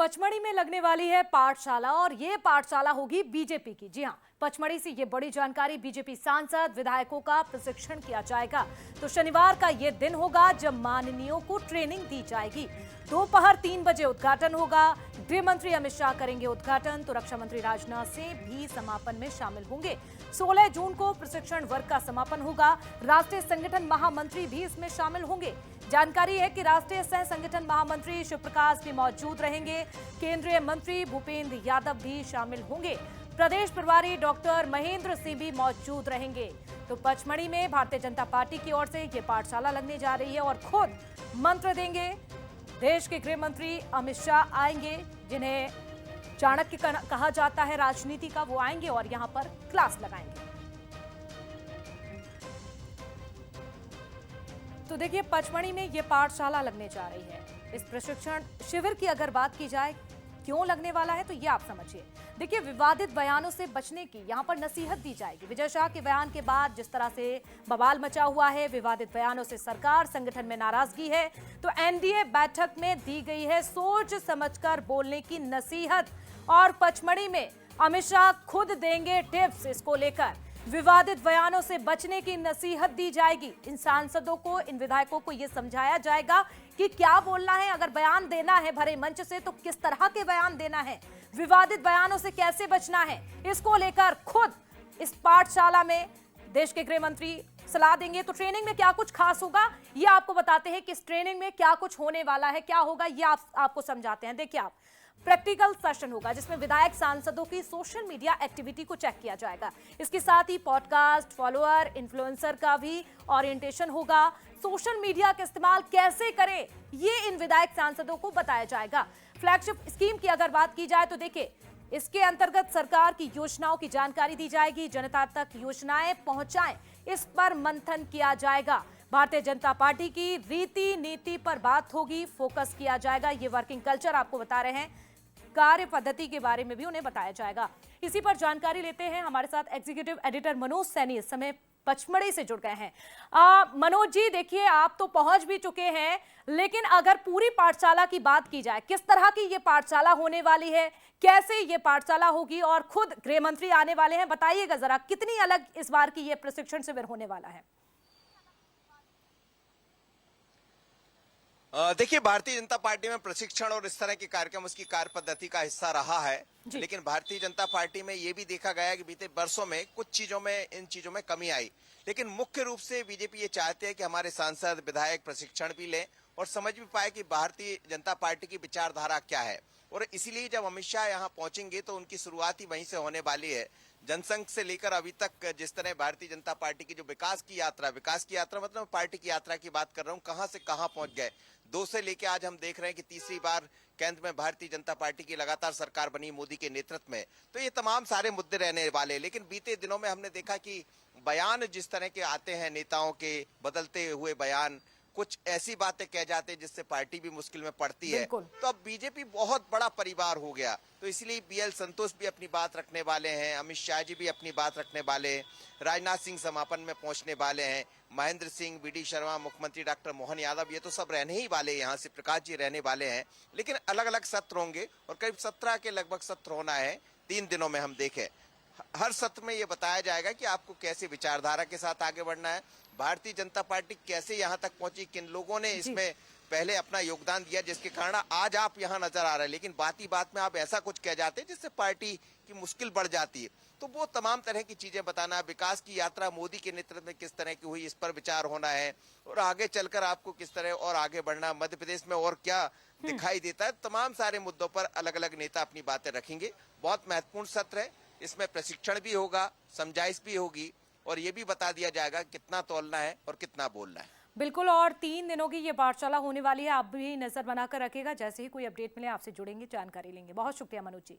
पचमढ़ी में लगने वाली है पाठशाला और ये पाठशाला होगी बीजेपी की। जी हां, पचमढ़ी से ये बड़ी जानकारी। बीजेपी सांसद विधायकों का प्रशिक्षण किया जाएगा। तो शनिवार का ये दिन होगा जब माननीयों को ट्रेनिंग दी जाएगी। दोपहर 3 बजे उद्घाटन होगा। गृह मंत्री अमित शाह करेंगे उद्घाटन, तो रक्षा मंत्री राजनाथ सिंह भी समापन में शामिल होंगे। 16 जून को प्रशिक्षण वर्ग का समापन होगा। राष्ट्रीय संगठन महामंत्री भी इसमें शामिल होंगे। जानकारी है कि राष्ट्रीय सह संगठन महामंत्री शिव प्रकाश भी मौजूद रहेंगे। केंद्रीय मंत्री भूपेंद्र यादव भी शामिल होंगे। प्रदेश प्रभारी डॉक्टर महेंद्र सिंह भी मौजूद रहेंगे। तो पचमढ़ी में भारतीय जनता पार्टी की ओर से ये पाठशाला लगने जा रही है और खुद मंत्र देंगे देश के गृह मंत्री अमित शाह आएंगे, जिन्हें चाणक्य कहा जाता है राजनीति का। वो आएंगे और यहां पर क्लास लगाएंगे। तो देखिए, पचमढ़ी में ये पाठशाला लगने जा रही है। इस प्रशिक्षण शिविर की अगर बात की जाए क्यों लगने वाला है, तो ये आप समझिए। देखिए, विवादित बयानों से बचने की यहां पर नसीहत दी जाएगी। विजय शाह के बयान के बाद जिस तरह से बवाल मचा हुआ है, विवादित बयानों से सरकार संगठन में नाराजगी है, तो एनडीए बैठक में दी गई है सोच समझकर बोलने की नसीहत। और पचमढ़ी में अमित शाह खुद देंगे टिप्स। इसको लेकर विवादित बयानों से बचने की नसीहत दी जाएगी। इन सांसदों को, इन विधायकों को यह समझाया जाएगा कि क्या बोलना है। अगर बयान देना है भरे मंच से तो किस तरह के बयान देना है, विवादित बयानों से कैसे बचना है, इसको लेकर खुद इस पाठशाला में देश के गृह मंत्री सलाह देंगे। तो ट्रेनिंग में क्या कुछ खास होगा, ये आपको बताते हैं कि इस ट्रेनिंग में क्या कुछ होने वाला है, क्या होगा, ये आपको समझाते हैं। देखिए, आप प्रैक्टिकल सेशन होगा जिसमें विधायक सांसदों की सोशल मीडिया एक्टिविटी को चेक किया जाएगा। इसके साथ ही पॉडकास्ट, फॉलोअर, इन्फ्लुएंसर का भी ओरिएंटेशन होगा। सोशल मीडिया का इस्तेमाल कैसे करें, ये इन विधायक सांसदों को बताया जाएगा। फ्लैगशिप स्कीम की अगर बात की जाए तो देखिए, इसके अंतर्गत सरकार की योजनाओं की जानकारी दी जाएगी। जनता तक योजनाएं पहुंचाएं, इस पर मंथन किया जाएगा। भारतीय जनता पार्टी की रीति नीति पर बात होगी, फोकस किया जाएगा। ये वर्किंग कल्चर आपको बता रहे हैं, कार्य पद्धति के बारे में भी उन्हें बताया जाएगा। इसी पर जानकारी लेते हैं। हमारे साथ एग्जीक्यूटिव एडिटर मनोज सैनी इस समय पचमढ़ी से जुड़ गए हैं। मनोज जी, देखिए, आप तो पहुंच भी चुके हैं, लेकिन अगर पूरी पाठशाला की बात की जाए, किस तरह की ये पाठशाला होने वाली है, कैसे ये पाठशाला होगी, और खुद गृह मंत्री आने वाले हैं, बताइएगा जरा कितनी अलग इस बार की ये प्रशिक्षण शिविर होने वाला है। देखिए, भारतीय जनता पार्टी में प्रशिक्षण और इस तरह के कार्यक्रम उसकी कार्य पद्धति का हिस्सा रहा है। लेकिन भारतीय जनता पार्टी में ये भी देखा गया कि बीते वर्षों में कुछ चीजों में, इन चीजों में कमी आई। लेकिन मुख्य रूप से बीजेपी ये चाहते हैं कि हमारे सांसद विधायक प्रशिक्षण भी लें और समझ भी पाए कि भारतीय जनता पार्टी की विचारधारा क्या है। और इसीलिए जब अमित शाह यहाँ पहुंचेंगे तो उनकी शुरुआत ही वहीं से होने वाली है। जनसंघ से लेकर अभी तक जिस तरह भारतीय जनता पार्टी की जो विकास की यात्रा मतलब पार्टी की यात्रा की बात कर रहा हूँ, कहां से कहां पहुंच गए। 2 से लेके आज हम देख रहे हैं कि तीसरी बार केंद्र में भारतीय जनता पार्टी की लगातार सरकार बनी मोदी के नेतृत्व में। तो ये तमाम सारे मुद्दे रहने वाले। लेकिन बीते दिनों में हमने देखा कि बयान जिस तरह के आते हैं, नेताओं के बदलते हुए बयान, कुछ ऐसी बातें कह जाते हैं जिससे पार्टी भी मुश्किल में पड़ती है। तो अब बीजेपी बहुत बड़ा परिवार हो गया, तो इसलिए बीएल संतोष भी अपनी बात रखने वाले हैं, अमित शाह जी भी अपनी बात रखने वाले हैं, राजनाथ सिंह समापन में पहुंचने वाले हैं, महेंद्र सिंह, बीडी शर्मा, मुख्यमंत्री डॉक्टर मोहन यादव, ये तो सब रहने ही वाले, यहाँ से प्रकाश जी रहने वाले हैं। लेकिन अलग अलग सत्र होंगे और करीब 17 के लगभग सत्र होना है 3 दिनों में। हम देखें, हर सत्र में ये बताया जाएगा कि आपको कैसे विचारधारा के साथ आगे बढ़ना है, भारतीय जनता पार्टी कैसे यहाँ तक पहुंची, किन लोगों ने इसमें पहले अपना योगदान दिया जिसके कारण आज आप यहाँ नजर आ रहे हैं। लेकिन बात ही बात में आप ऐसा कुछ कह जाते हैं जिससे पार्टी की मुश्किल बढ़ जाती है। तो वो तमाम तरह की चीजें बताना, विकास की यात्रा मोदी के नेतृत्व में किस तरह की हुई, इस पर विचार होना है, और आगे चलकर आपको किस तरह और आगे बढ़ना, मध्य प्रदेश में और क्या दिखाई देता है, तमाम सारे मुद्दों पर अलग अलग नेता अपनी बातें रखेंगे। बहुत महत्वपूर्ण सत्र है, इसमें प्रशिक्षण भी होगा, समझाइश भी होगी, और ये भी बता दिया जाएगा कितना तौलना है और कितना बोलना है। बिल्कुल, और 3 दिनों की ये पाठशाला होने वाली है। आप भी नजर बनाकर रखिएगा, जैसे ही कोई अपडेट मिले आपसे जुड़ेंगे, जानकारी लेंगे। बहुत शुक्रिया मनोज जी।